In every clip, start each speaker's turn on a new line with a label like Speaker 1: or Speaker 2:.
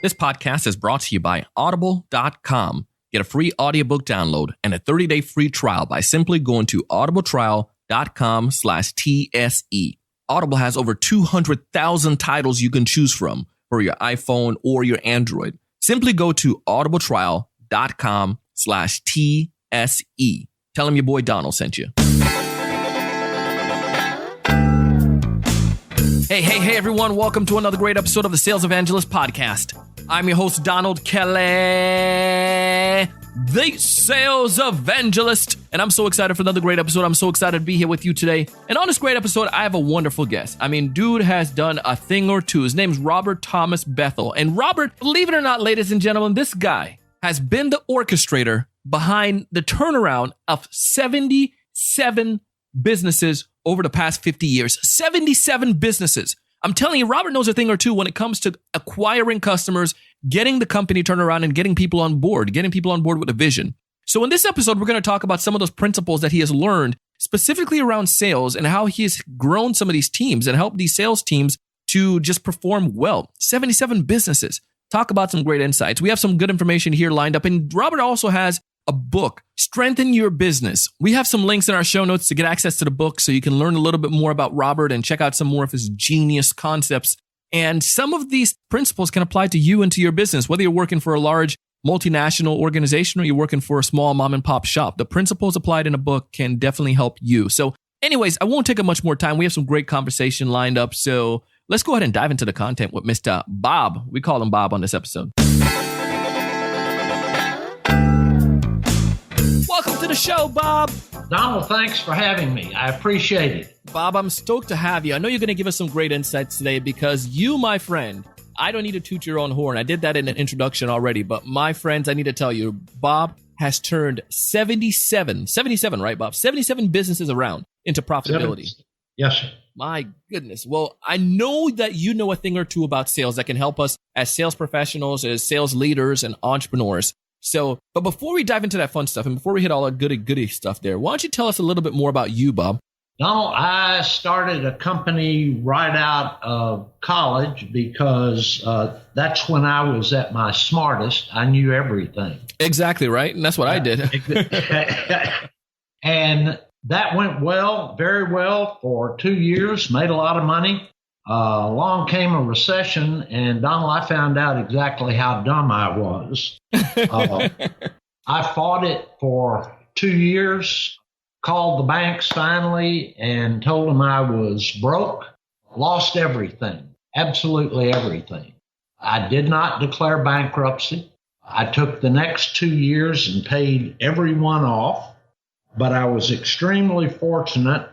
Speaker 1: This podcast is brought to you by Audible.com. Get a free audiobook download and a 30-day free trial by simply going to audibletrial.com/TSE. Audible has over 200,000 titles you can choose from for your iPhone or your Android. Simply go to audibletrial.com/TSE. Tell them your boy Donald sent you. Hey, everyone. Welcome to another great episode of the Sales Evangelist podcast. I'm your host, Donald Kelly, the Sales Evangelist. And I'm so excited for another great episode. I'm so excited to be here with you today. And on this great episode, I have a wonderful guest. I mean, dude has done a thing or two. His name's Robert Thomas Bethel. And Robert, believe it or not, ladies and gentlemen, this guy has been the orchestrator behind the turnaround of 77 businesses over the past 50 years. 77 businesses. I'm telling you, Robert knows a thing or two when it comes to acquiring customers, getting the company turned around, and getting people on board with a vision. So in this episode, we're going to talk about some of those principles that he has learned specifically around sales and how he has grown some of these teams and helped these sales teams to just perform well. 77 businesses. Talk about some great insights. We have some good information here lined up. And Robert also has a book, Strengthen Your Business. We have some links in our show notes to get access to the book so you can learn a little bit more about Robert and check out some more of his genius concepts. And some of these principles can apply to you and to your business, whether you're working for a large multinational organization or you're working for a small mom and pop shop. The principles applied in a book can definitely help you. So anyways, I won't take up much more time. We have some great conversation lined up. So let's go ahead and dive into the content with Mr. Bob. We call him Bob on this episode. Welcome to the show, Bob.
Speaker 2: Donald, thanks for having me. I appreciate it.
Speaker 1: Bob, I'm stoked to have you. I know you're going to give us some great insights today because you, my friend, I don't need to toot your own horn. I did that in an introduction already, but my friends, I need to tell you, Bob has turned 77, right, Bob? 77 businesses around into profitability.
Speaker 2: Yes, sir.
Speaker 1: My goodness. Well, I know that you know a thing or two about sales that can help us as sales professionals, as sales leaders and entrepreneurs. So, but before we dive into that fun stuff and before we hit all that goody stuff there, why don't you tell us a little bit more about you, Bob?
Speaker 2: Donald, I started a company right out of college because that's when I was at my smartest. I knew everything.
Speaker 1: Exactly right. And that's what I did.
Speaker 2: And that went well, very well for 2 years, made a lot of money. Along came a recession, and Donald, I found out exactly how dumb I was. I fought it for 2 years, called the banks finally, and told them I was broke, lost everything, absolutely everything. I did not declare bankruptcy. I took the next 2 years and paid everyone off, but I was extremely fortunate.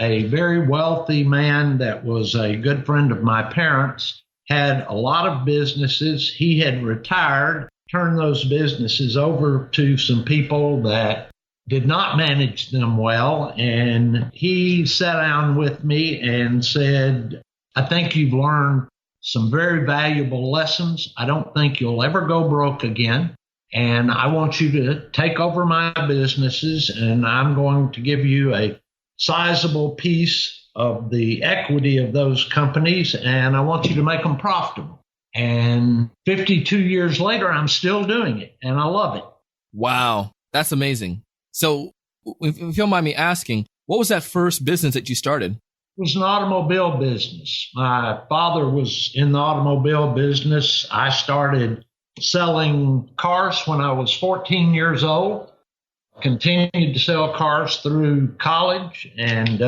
Speaker 2: A very wealthy man that was a good friend of my parents had a lot of businesses. He had retired, turned those businesses over to some people that did not manage them well. And he sat down with me and said, I think you've learned some very valuable lessons. I don't think you'll ever go broke again. And I want you to take over my businesses, and I'm going to give you a sizable piece of the equity of those companies, and I want you to make them profitable. And 52 years later, I'm still doing it, and I love it.
Speaker 1: Wow, that's amazing. So if you don't mind me asking, what was that first business that you started?
Speaker 2: It was an automobile business. My father was in the automobile business. I started selling cars when I was 14 years old. Continued to sell cars through college, and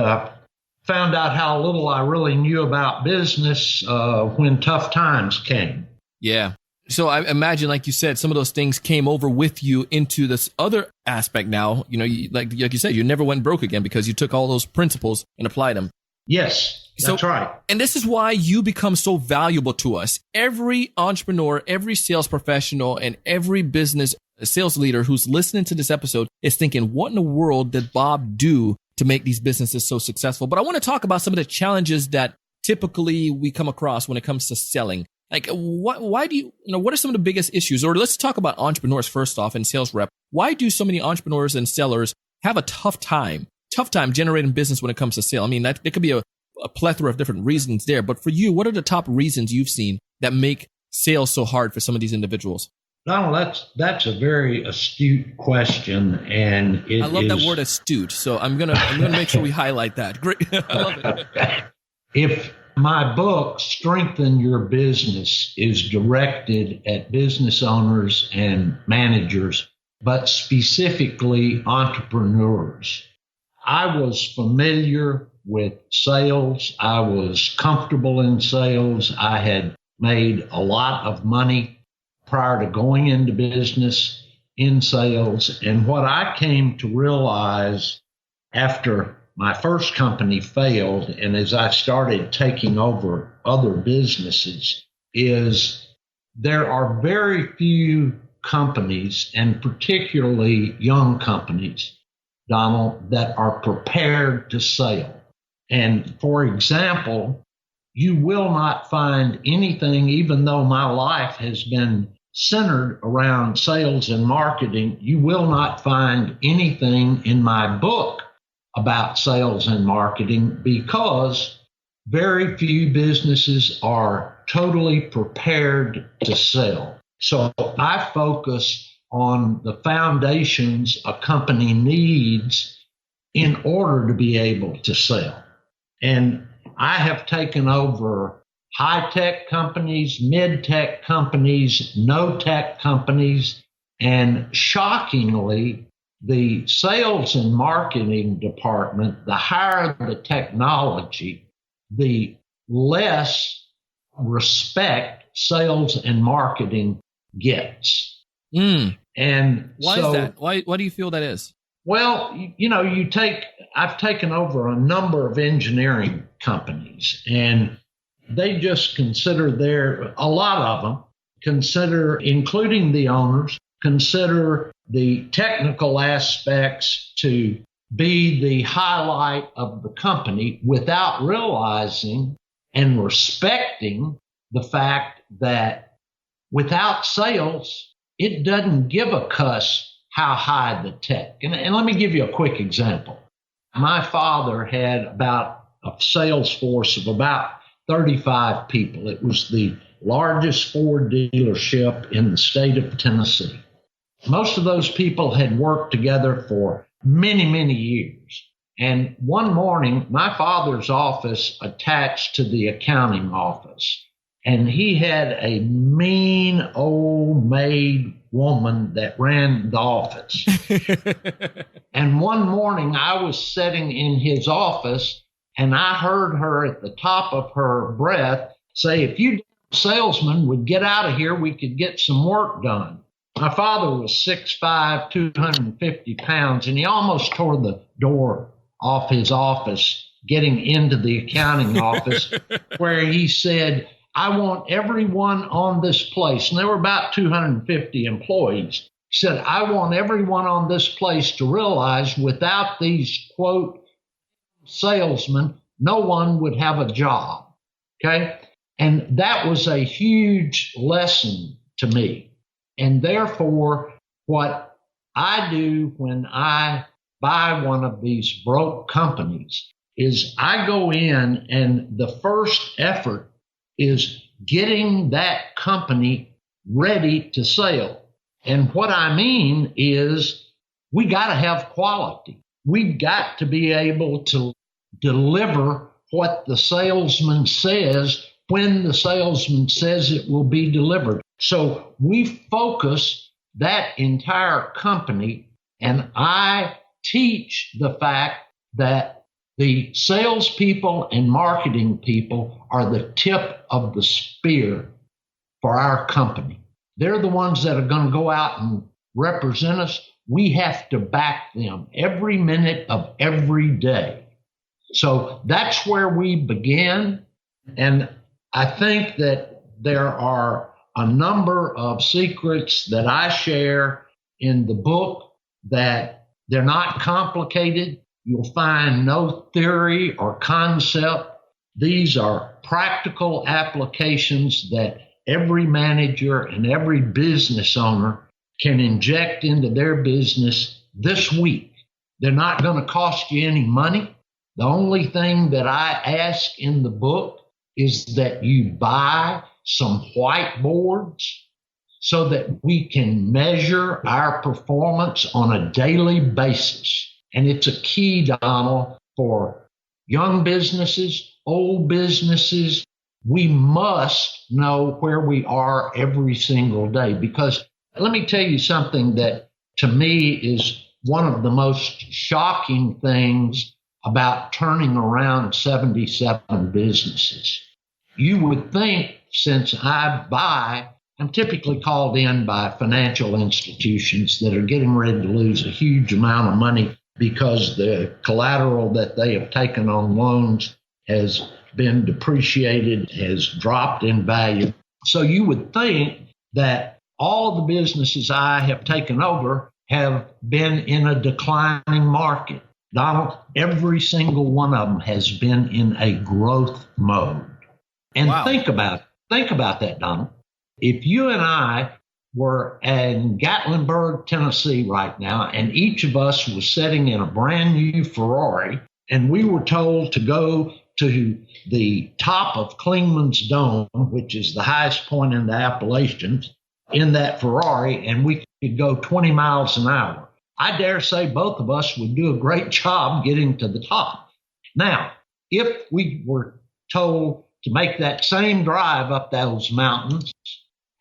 Speaker 2: found out how little I really knew about business when tough times came.
Speaker 1: Yeah. So I imagine, like you said, some of those things came over with you into this other aspect now. You know, like you said, you never went broke again because you took all those principles and applied them.
Speaker 2: Yes, that's right.
Speaker 1: And this is why you become so valuable to us. Every entrepreneur, every sales professional, and every business sales leader who's listening to this episode is thinking, what in the world did Bob do to make these businesses so successful? But I want to talk about some of the challenges that typically we come across when it comes to selling. Like, what are some of the biggest issues? Or let's talk about entrepreneurs first off and sales rep. Why do so many entrepreneurs and sellers have a tough time generating business when it comes to sale? I mean, there could be a plethora of different reasons there. But for you, what are the top reasons you've seen that make sales so hard for some of these individuals?
Speaker 2: Donald, that's a very astute question, and
Speaker 1: I love that word astute. So I'm gonna make sure we highlight that. Great, I love it.
Speaker 2: If my book, Strengthen Your Business, is directed at business owners and managers, but specifically entrepreneurs, I was familiar with sales. I was comfortable in sales. I had made a lot of money prior to going into business in sales. And what I came to realize after my first company failed, and as I started taking over other businesses, is there are very few companies, and particularly young companies, Donald, that are prepared to sell. And for example, you will not find anything, even though my life has been centered around sales and marketing, you will not find anything in my book about sales and marketing because very few businesses are totally prepared to sell. So I focus on the foundations a company needs in order to be able to sell. And I have taken over high-tech companies, mid-tech companies, no-tech companies, and shockingly, the sales and marketing department, the higher the technology, the less respect sales and marketing gets. And
Speaker 1: why is that? Why do you feel that is?
Speaker 2: Well, I've taken over a number of engineering companies, and they just consider a lot of them consider, including the owners, consider the technical aspects to be the highlight of the company without realizing and respecting the fact that without sales, it doesn't give a cuss how high the tech. And let me give you a quick example. My father had about a sales force of about 35 people. It was the largest Ford dealership in the state of Tennessee. Most of those people had worked together for many, many years. And one morning, my father's office attached to the accounting office. And he had a mean old maid woman that ran the office. And one morning I was sitting in his office and I heard her at the top of her breath say, "If you salesman would get out of here, we could get some work done." My father was 6'5", 250 pounds, and he almost tore the door off his office getting into the accounting office where he said, "I want everyone on this place," and there were about 250 employees. He said, "I want everyone on this place to realize without these, quote, salesmen, no one would have a job." Okay? And that was a huge lesson to me. And therefore, what I do when I buy one of these broke companies is I go in and the first effort is getting that company ready to sell. And what I mean is we got to have quality. We've got to be able to deliver what the salesman says when the salesman says it will be delivered. So we focus that entire company, and I teach the fact that the salespeople and marketing people are the tip of the spear for our company. They're the ones that are going to go out and represent us. We have to back them every minute of every day. So that's where we begin. And I think that there are a number of secrets that I share in the book that they're not complicated. You'll find no theory or concept. These are practical applications that every manager and every business owner can inject into their business this week. They're not going to cost you any money. The only thing that I ask in the book is that you buy some whiteboards so that we can measure our performance on a daily basis. And it's a key, Donald, for young businesses, old businesses. We must know where we are every single day, because let me tell you something that to me is one of the most shocking things about turning around 77 businesses. You would think, since I'm typically called in by financial institutions that are getting ready to lose a huge amount of money because the collateral that they have taken on loans has been depreciated, has dropped in value. So you would think that all the businesses I have taken over have been in a declining market. Donald, every single one of them has been in a growth mode. And
Speaker 1: wow.
Speaker 2: Think about that, Donald. If you and I were in Gatlinburg, Tennessee right now, and each of us was sitting in a brand new Ferrari, and we were told to go to the top of Clingman's Dome, which is the highest point in the Appalachians, in that Ferrari, and we could go 20 miles an hour. I dare say both of us would do a great job getting to the top. Now, if we were told to make that same drive up those mountains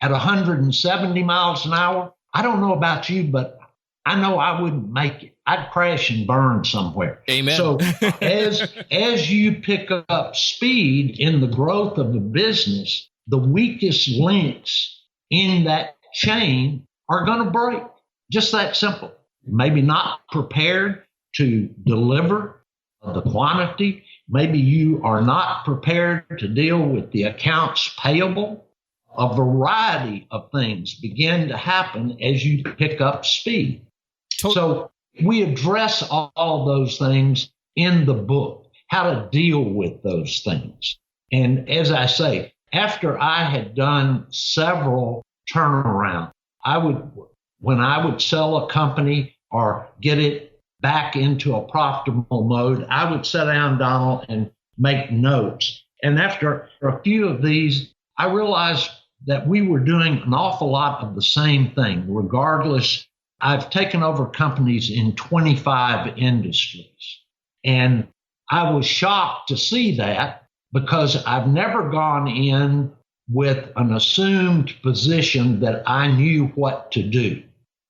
Speaker 2: at 170 miles an hour, I don't know about you, but I know I wouldn't make it. I'd crash and burn somewhere.
Speaker 1: Amen.
Speaker 2: So as you pick up speed in the growth of a business, the weakest links in that chain are going to break. Just that simple. Maybe not prepared to deliver the quantity. Maybe you are not prepared to deal with the accounts payable. A variety of things begin to happen as you pick up speed. So we address all those things in the book, how to deal with those things. And as I say, after I had done several turnarounds, when I would sell a company or get it back into a profitable mode, I would sit down, Donald, and make notes. And after a few of these, I realized that we were doing an awful lot of the same thing. Regardless, I've taken over companies in 25 industries. And I was shocked to see that, because I've never gone in with an assumed position that I knew what to do.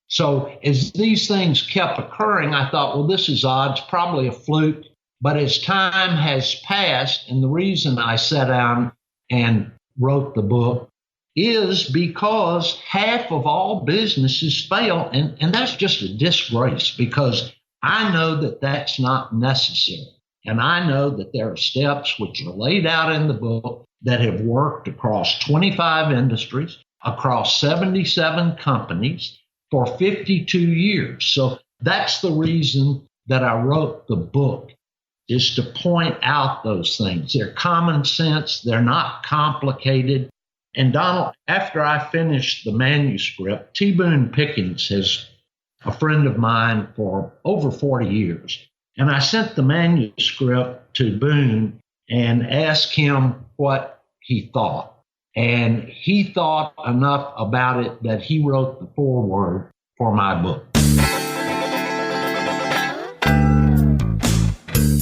Speaker 2: So as these things kept occurring, I thought, well, this is odd. It's probably a fluke. But as time has passed, and the reason I sat down and wrote the book is because half of all businesses fail. And that's just a disgrace, because I know that that's not necessary. And I know that there are steps which are laid out in the book that have worked across 25 industries, across 77 companies for 52 years. So that's the reason that I wrote the book, is to point out those things. They're common sense. They're not complicated. And Donald, after I finished the manuscript, T. Boone Pickens is a friend of mine for over 40 years. And I sent the manuscript to Boone and asked him what he thought. And he thought enough about it that he wrote the foreword for my book.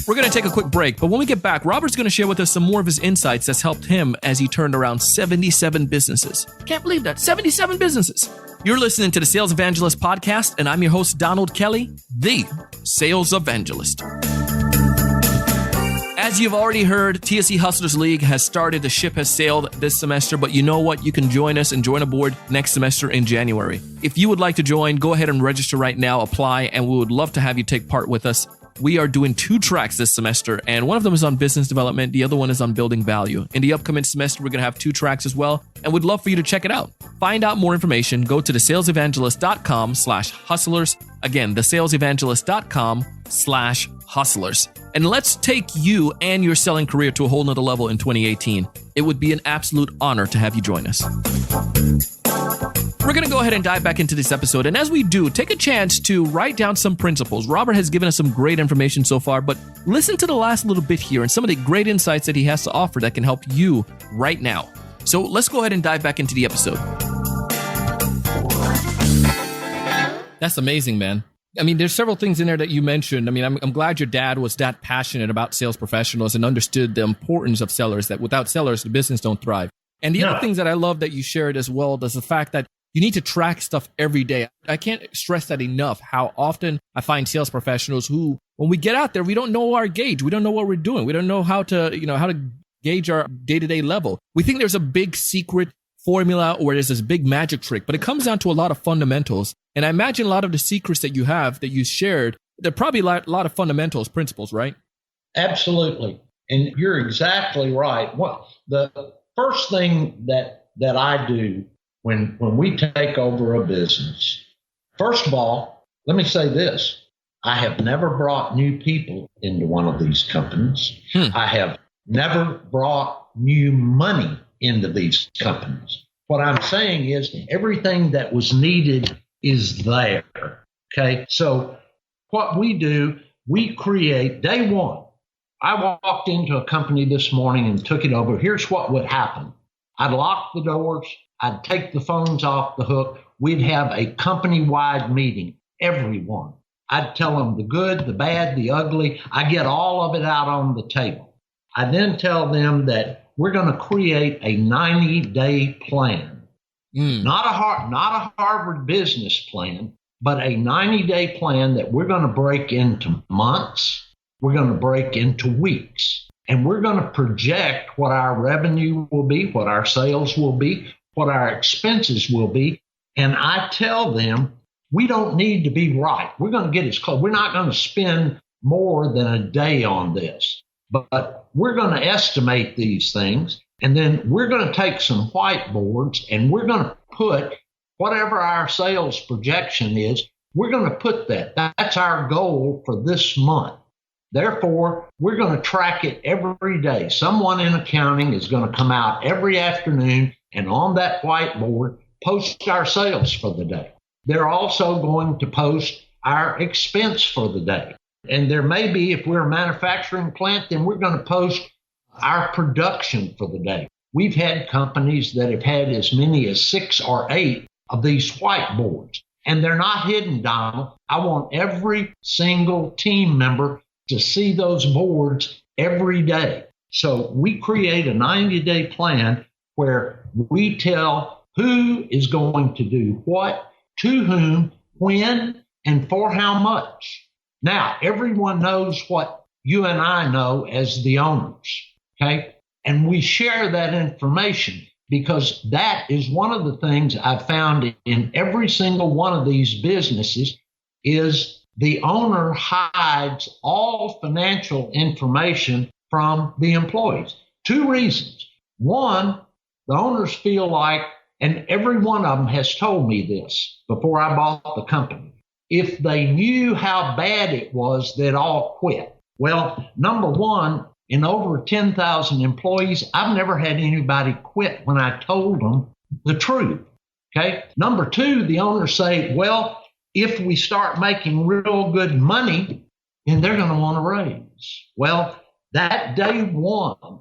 Speaker 1: We're going to take a quick break, but when we get back, Robert's going to share with us some more of his insights that's helped him as he turned around 77 businesses. Can't believe that, 77 businesses. You're listening to the Sales Evangelist podcast, and I'm your host, Donald Kelly, the Sales Evangelist. As you've already heard, TSE Hustlers League has started. The ship has sailed this semester, but you know what? You can join us and join aboard next semester in January. If you would like to join, go ahead and register right now, apply, and we would love to have you take part with us. We are doing 2 tracks this semester, and one of them is on business development. The other one is on building value. In the upcoming semester, we're going to have 2 tracks as well, and we'd love for you to check it out. Find out more information. Go to thesalesevangelist.com/hustlers. Again, thesalesevangelist.com/hustlers. And let's take you and your selling career to a whole nother level in 2018. It would be an absolute honor to have you join us. We're going to go ahead and dive back into this episode. And as we do, take a chance to write down some principles. Robert has given us some great information so far, but listen to the last little bit here and some of the great insights that he has to offer that can help you right now. So let's go ahead and dive back into the episode. That's amazing, man. I mean, there's several things in there that you mentioned. I mean, I'm glad your dad was that passionate about sales professionals and understood the importance of sellers, that without sellers, the business don't thrive. And the other things that I love that you shared as well is the fact that you need to track stuff every day. I can't stress that enough, how often I find sales professionals who, when we get out there, we don't know our gauge. We don't know what we're doing. We don't know how to gauge our day-to-day level. We think there's a big secret formula or there's this big magic trick, but it comes down to a lot of fundamentals. And I imagine a lot of the secrets that you have, that you shared, they're probably a lot of fundamentals, principles, right?
Speaker 2: Absolutely. And you're exactly right. The first thing that I do when we take over a business, first of all, let me say this. I have never brought new people into one of these companies. I have never brought new money into these companies. What I'm saying is everything that was needed is there. Okay. So what we do, we create day one. I walked into a company this morning and took it over. Here's what would happen. I'd lock the doors. I'd take the phones off the hook. We'd have a company-wide meeting, everyone. I'd tell them the good, the bad, the ugly. I get all of it out on the table. I then tell them that we're going to create a 90-day plan. Not a Harvard business plan, but a 90-day plan that we're going to break into months. We're going to break into weeks. And we're going to project what our revenue will be, what our sales will be, what our expenses will be. And I tell them, we don't need to be right. We're going to get as close. We're not going to spend more than a day on this, but we're going to estimate these things. And then we're going to take some whiteboards and we're going to put whatever our sales projection is, we're going to put that. That's our goal for this month. Therefore, we're going to track it every day. Someone in accounting is going to come out every afternoon and on that whiteboard, post our sales for the day. They're also going to post our expense for the day. And there may be, if we're a manufacturing plant, then we're going to post our production for the day. We've had companies that have had as many as 6 or 8 of these whiteboards, and they're not hidden, Donald. I want every single team member to see those boards every day. So we create a 90-day plan where we tell who is going to do what, to whom, when, and for how much. Now, everyone knows what you and I know as the owners, okay? And we share that information because that is one of the things I've found in every single one of these businesses is the owner hides all financial information from the employees. 2 reasons. One, the owners feel like, and every one of them has told me this before I bought the company, if they knew how bad it was, they'd all quit. Well, number one, in over 10,000 employees, I've never had anybody quit when I told them the truth. Okay. Number 2, the owners say, well, if we start making real good money, then they're going to want to raise. Well, that day one,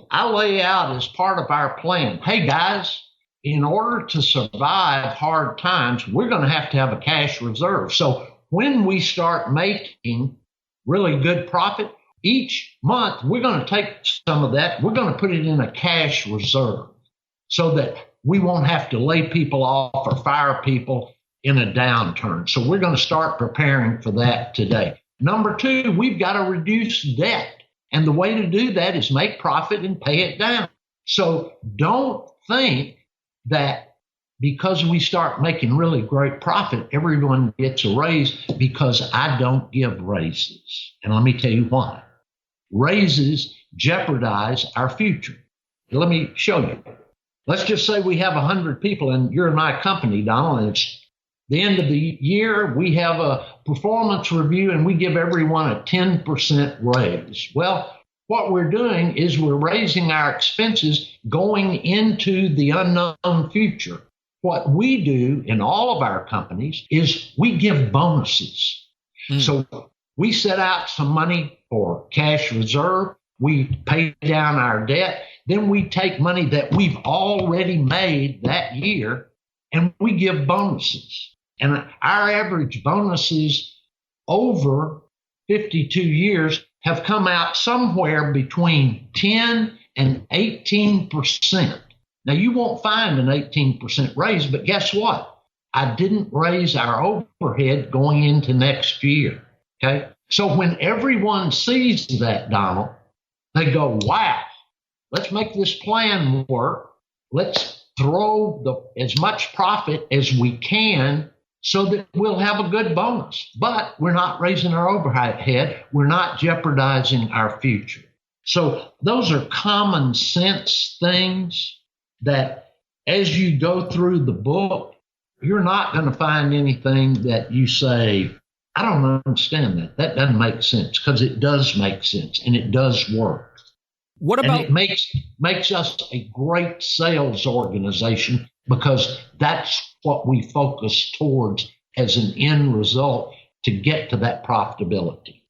Speaker 2: I lay out as part of our plan, hey guys, in order to survive hard times, we're going to have a cash reserve. So when we start making really good profit, each month we're going to take some of that, we're going to put it in a cash reserve so that we won't have to lay people off or fire people in a downturn. So we're going to start preparing for that today. Number 2, we've got to reduce debt. And the way to do that is make profit and pay it down. So don't think that because we start making really great profit, everyone gets a raise, because I don't give raises. And let me tell you why. Raises jeopardize our future. Let me show you. Let's just say we have 100 people and you're in my company, Donald, and it's the end of the year. We have a performance review and we give everyone a 10% raise. Well, what we're doing is we're raising our expenses going into the unknown future. What we do in all of our companies is we give bonuses. So we set out some money for cash reserve. We pay down our debt. Then we take money that we've already made that year and we give bonuses. And our average bonuses over 52 years have come out somewhere between 10 and 18%. Now, you won't find an 18% raise, but guess what? I didn't raise our overhead going into next year. Okay. So when everyone sees that, Donald, they go, wow, let's make this plan work. Let's throw as much profit as we can so that we'll have a good bonus. But we're not raising our overhead. We're not jeopardizing our future. So those are common sense things that as you go through the book, you're not going to find anything that you say, I don't understand that. That doesn't make sense, because it does make sense and it does work.
Speaker 1: What about
Speaker 2: and it makes us a great sales organization, because that's what we focus towards as an end result to get to that profitability.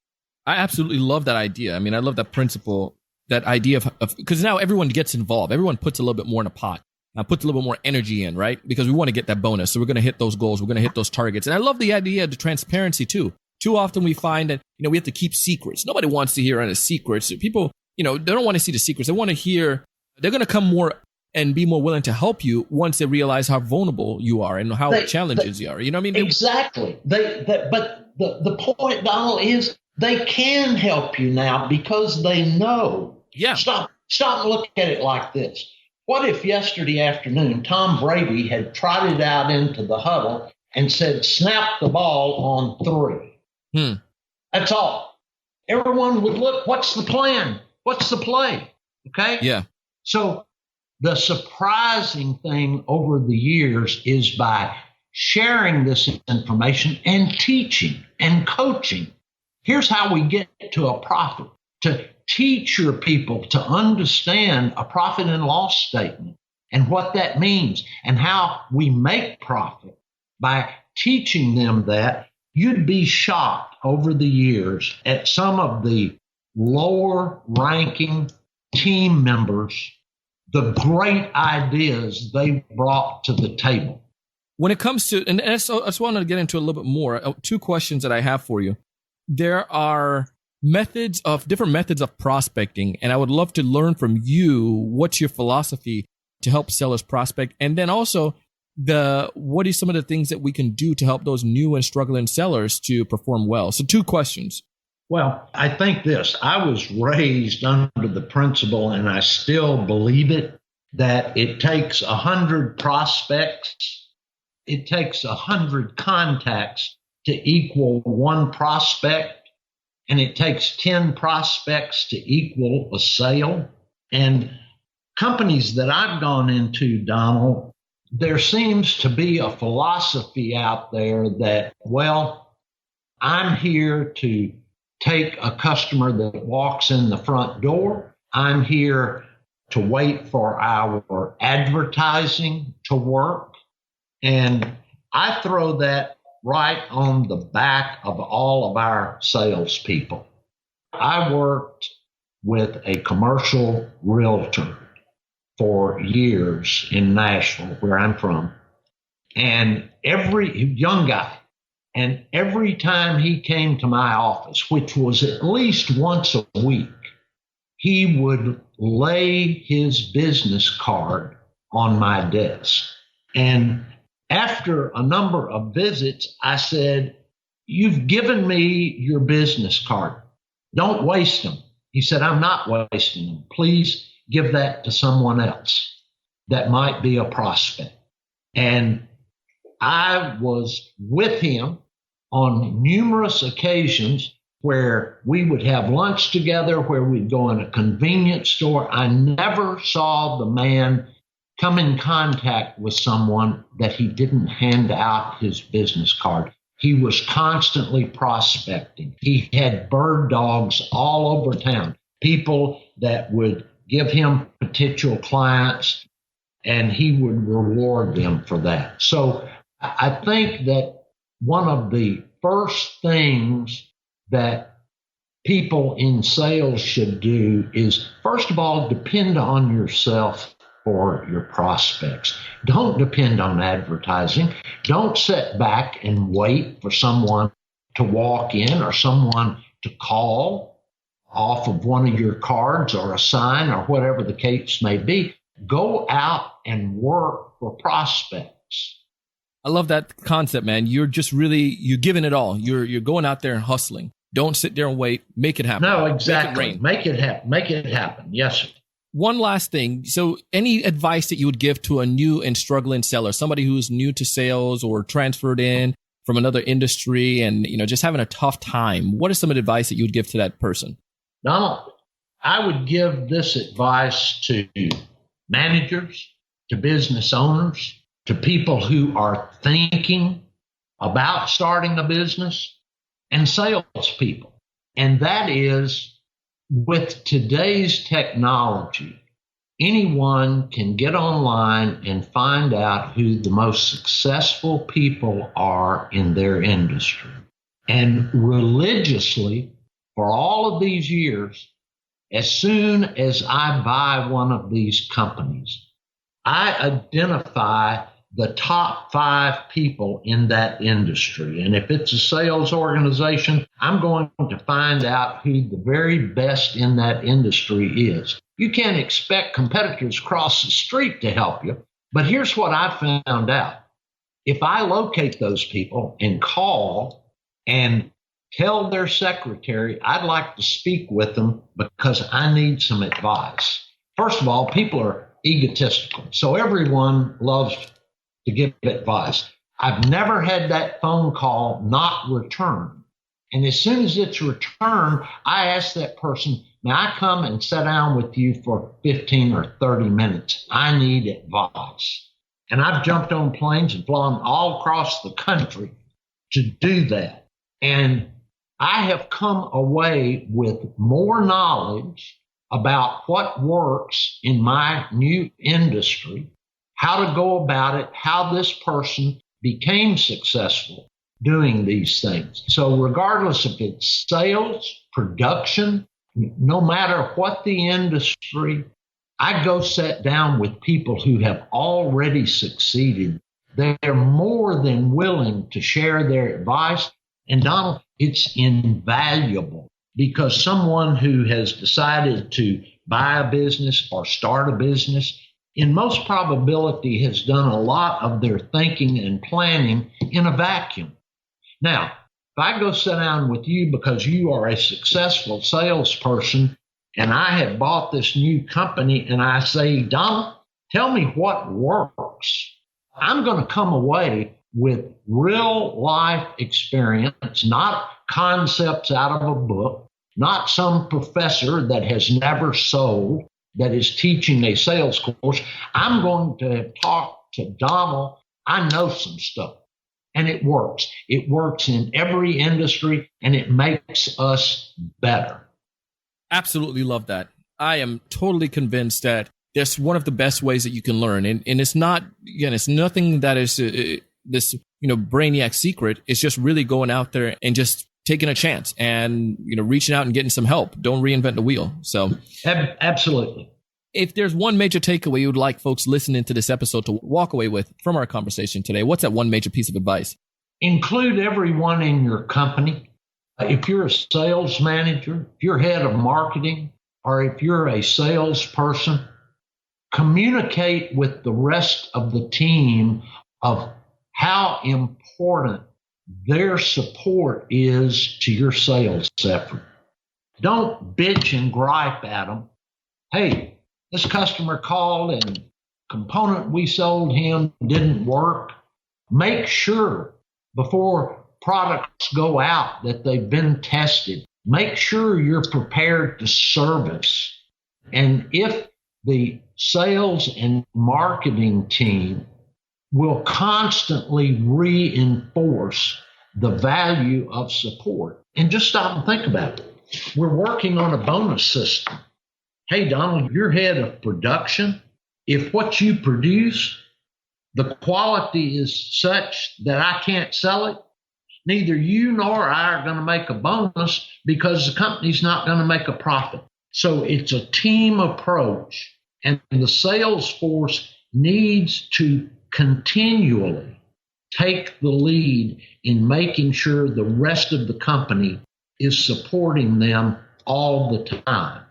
Speaker 1: I absolutely love that idea. I mean, I love that principle, that idea of because now everyone gets involved. Everyone puts a little bit more in a pot. Puts a little bit more energy in, right? Because we want to get that bonus. So we're going to hit those goals. We're going to hit those targets. And I love the idea of the transparency too. Too often we find that, we have to keep secrets. Nobody wants to hear any secrets. People, they don't want to see the secrets. They want to hear, they're going to come more and be more willing to help you once they realize how vulnerable you are and how challenges you are. You know what I mean?
Speaker 2: Exactly. But the point, Donald, is they can help you now because they know.
Speaker 1: Yeah.
Speaker 2: Stop and look at it like this. What if yesterday afternoon Tom Brady had trotted out into the huddle and said, snap the ball on 3? That's all. Everyone would look, what's the plan? What's the play? Okay?
Speaker 1: Yeah.
Speaker 2: So the surprising thing over the years is by sharing this information and teaching and coaching. Here's how we get to a profit. To teach your people to understand a profit and loss statement and what that means and how we make profit. By teaching them that, you'd be shocked over the years at some of the lower ranking team members, the great ideas they brought to the table.
Speaker 1: When it comes to, and I just wanted to get into a little bit more, 2 questions that I have for you. There are different methods of prospecting, and I would love to learn from you what's your philosophy to help sellers prospect, and then also what are some of the things that we can do to help those new and struggling sellers to perform well. So 2 questions.
Speaker 2: Well, I think this. I was raised under the principle, and I still believe it, that it takes 100 prospects, it takes 100 contacts to equal 1 prospect. And it takes 10 prospects to equal a sale. And companies that I've gone into, Donald, there seems to be a philosophy out there that, well, I'm here to take a customer that walks in the front door. I'm here to wait for our advertising to work. And I throw that right on the back of all of our salespeople. I worked with a commercial realtor for years in Nashville, where I'm from, and every young guy, and every time he came to my office, which was at least once a week, he would lay his business card on my desk. And after a number of visits, I said, you've given me your business card. Don't waste them. He said, I'm not wasting them. Please give that to someone else that might be a prospect. And I was with him on numerous occasions where we would have lunch together, where we'd go in a convenience store. I never saw the man come in contact with someone that he didn't hand out his business card. He was constantly prospecting. He had bird dogs all over town, people that would give him potential clients, and he would reward them for that. So I think that one of the first things that people in sales should do is, first of all, depend on yourself for your prospects. Don't depend on advertising. Don't sit back and wait for someone to walk in or someone to call off of one of your cards or a sign or whatever the case may be. Go out and work for prospects.
Speaker 1: I love that concept, man. You're giving it all. You're going out there and hustling. Don't sit there and wait. Make it happen.
Speaker 2: No, exactly. Make it happen. Make it happen. Yes, sir.
Speaker 1: One last thing. So any advice that you would give to a new and struggling seller, somebody who's new to sales or transferred in from another industry and, just having a tough time, what is some advice that you would give to that person?
Speaker 2: Donald, I would give this advice to managers, to business owners, to people who are thinking about starting a business, and salespeople. And that is, with today's technology, anyone can get online and find out who the most successful people are in their industry. And religiously, for all of these years, as soon as I buy one of these companies, I identify the top 5 people in that industry. And if it's a sales organization, I'm going to find out who the very best in that industry is. You can't expect competitors across the street to help you. But here's what I found out. If I locate those people and call and tell their secretary I'd like to speak with them because I need some advice. First of all, people are egotistical. So everyone loves to give advice. I've never had that phone call not returned. And as soon as it's returned, I ask that person, may I come and sit down with you for 15 or 30 minutes? I need advice. And I've jumped on planes and flown all across the country to do that. And I have come away with more knowledge about what works in my new industry, how to go about it, how this person became successful doing these things. So regardless if it's sales, production, no matter what the industry, I go sit down with people who have already succeeded. They're more than willing to share their advice. And Donald, it's invaluable because someone who has decided to buy a business or start a business, in most probability has done a lot of their thinking and planning in a vacuum. Now, if I go sit down with you because you are a successful salesperson and I have bought this new company and I say, Donald, tell me what works, I'm going to come away with real life experience, not concepts out of a book, not some professor that has never sold, that is teaching a sales course. I'm going to talk to Donald. I know some stuff, and it works. It works in every industry, and it makes us better.
Speaker 1: Absolutely love that. I am totally convinced that that's one of the best ways that you can learn. And it's not, again, it's nothing that is this, brainiac secret. It's just really going out there and just taking a chance and, reaching out and getting some help. Don't reinvent the wheel. So
Speaker 2: absolutely.
Speaker 1: If there's one major takeaway you would like folks listening to this episode to walk away with from our conversation today, what's that one major piece of advice?
Speaker 2: Include everyone in your company. If you're a sales manager, if you're head of marketing, or if you're a salesperson, communicate with the rest of the team of how important their support is to your sales effort. Don't bitch and gripe at them. Hey, this customer called and component we sold him didn't work. Make sure before products go out that they've been tested. Make sure you're prepared to service. And if the sales and marketing team will constantly reinforce the value of support. And just stop and think about it. We're working on a bonus system. Hey, Donald, you're head of production. If what you produce, the quality is such that I can't sell it, neither you nor I are going to make a bonus because the company's not going to make a profit. So it's a team approach, and the sales force needs to continually take the lead in making sure the rest of the company is supporting them all the time.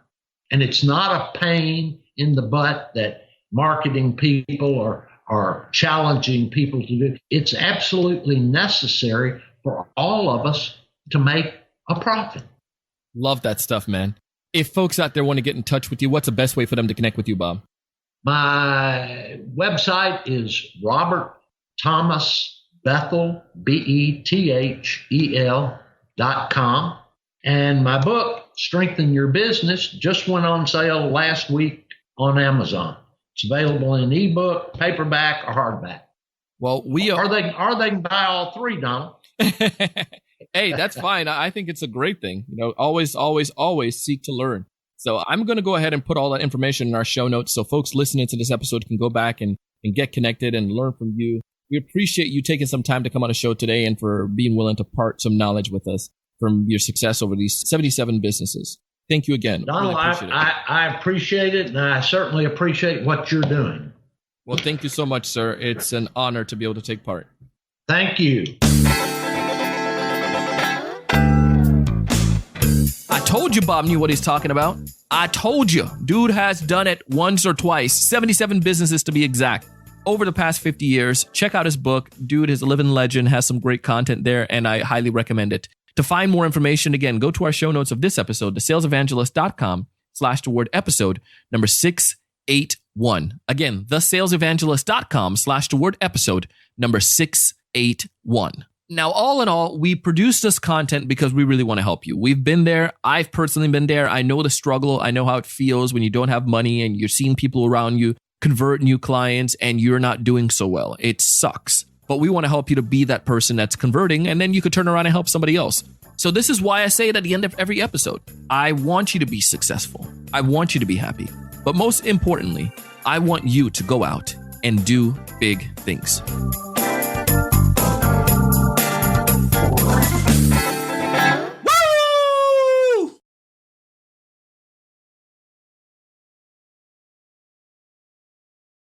Speaker 2: And it's not a pain in the butt that marketing people are challenging people to do. It's absolutely necessary for all of us to make a profit.
Speaker 1: Love that stuff, man. If folks out there want to get in touch with you, what's the best way for them to connect with you, Bob?
Speaker 2: My website is Robert Thomas Bethel, BETHEL.com. And my book, Strengthen Your Business, just went on sale last week on Amazon. It's available in ebook, paperback, or hardback.
Speaker 1: Well,
Speaker 2: or they can buy all three, Donald.
Speaker 1: Hey, that's fine. I think it's a great thing. Always seek to learn. So I'm going to go ahead and put all that information in our show notes so folks listening to this episode can go back and get connected and learn from you. We appreciate you taking some time to come on the show today and for being willing to part some knowledge with us from your success over these 77 businesses. Thank you again.
Speaker 2: Donald, really I appreciate it, and I certainly appreciate what you're doing.
Speaker 1: Well, thank you so much, sir. It's an honor to be able to take part.
Speaker 2: Thank you.
Speaker 1: I told you Bob knew what he's talking about. I told you. Dude has done it once or twice. 77 businesses to be exact. Over the past 50 years. Check out his book. Dude is a living legend, has some great content there, and I highly recommend it. To find more information, again, go to our show notes of this episode, thesalesevangelist.com/the-word episode number 681. Again, thesalesevangelist.com/the-word episode number 681. Now, all in all, we produce this content because we really want to help you. We've been there. I've personally been there. I know the struggle. I know how it feels when you don't have money and you're seeing people around you convert new clients and you're not doing so well. It sucks. But we want to help you to be that person that's converting, and then you could turn around and help somebody else. So this is why I say it at the end of every episode. I want you to be successful. I want you to be happy. But most importantly, I want you to go out and do big things.